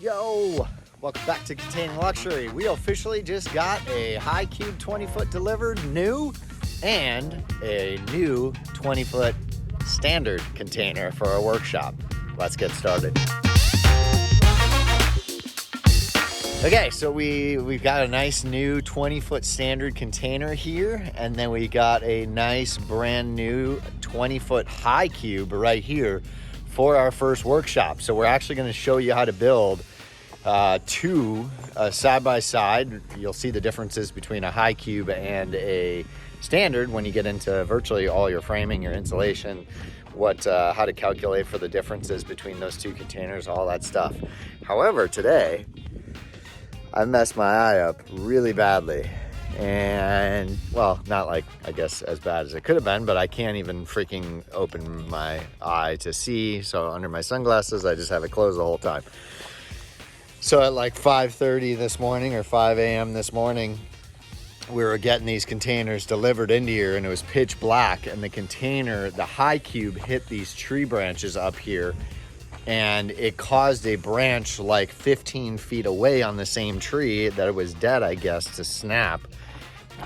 Yo, welcome back to Containing Luxury. We officially just got a high cube 20-foot delivered new and a new 20-foot standard container for our workshop. Let's get started. Okay, so we've got a nice new 20-foot standard container here, and then we got a nice brand new 20-foot high cube right here for our first workshop. So we're actually going to show you how to build two side by side. You'll see the differences between a high cube and a standard when you get into virtually all your framing, your insulation, how to calculate for the differences between those two containers, all that stuff. However, today I messed my eye up really badly, and well, not like I guess as bad as it could have been, but I can't even freaking open my eye to see. So under my sunglasses, I just have it closed the whole time. So at like 5:30 this morning or 5 a.m. this morning, we were getting these containers delivered into here, and it was pitch black, and the container, the high cube, hit these tree branches up here, and it caused a branch like 15 feet away on the same tree that it was dead, I guess, to snap.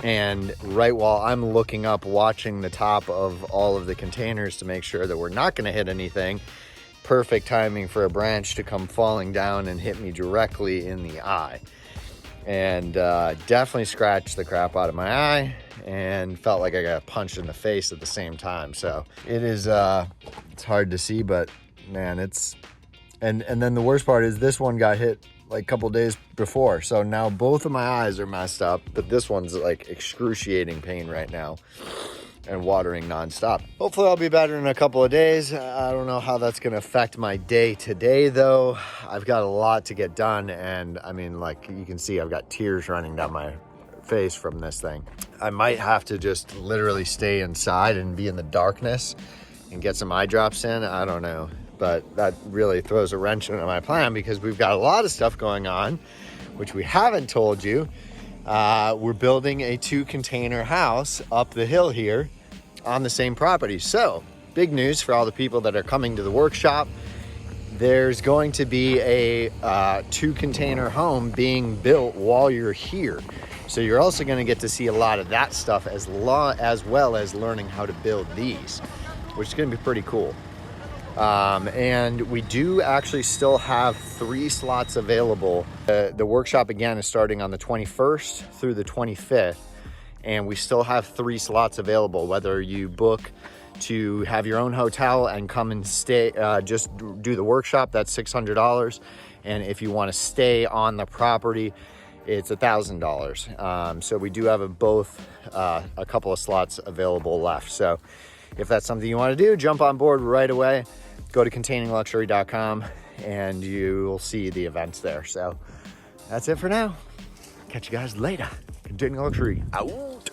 And right while I'm looking up, watching the top of all of the containers to make sure that we're not going to hit anything, perfect timing for a branch to come falling down and hit me directly in the eye. And definitely scratched the crap out of my eye and felt like I got punched in the face at the same time. So it is, it's hard to see, but man, and then the worst part is this one got hit like a couple days before. So now both of my eyes are messed up, but this one's like excruciating pain right now and watering nonstop. Hopefully I'll be better in a couple of days. I don't know how that's gonna affect my day today though. I've got a lot to get done, and I mean, like you can see, I've got tears running down my face from this thing. I might have to just literally stay inside and be in the darkness and get some eye drops in. I don't know, but that really throws a wrench into my plan because we've got a lot of stuff going on, which we haven't told you. We're building a 2-container house up the hill here on the same property. So big news for all the people that are coming to the workshop. There's going to be a 2-container home being built while you're here. So you're also going to get to see a lot of that stuff as well as learning how to build these, which is going to be pretty cool. And we do actually still have 3 slots available. The workshop again is starting on the 21st through the 25th, and we still have 3 slots available. Whether you book to have your own hotel and come and stay, just do the workshop, that's $600. And if you want to stay on the property, it's $1,000. So we do have a couple of slots available left. So if that's something you want to do, jump on board right away. Go to ContainingLuxury.com and you'll see the events there. So that's it for now. Catch you guys later. Containing Luxury out.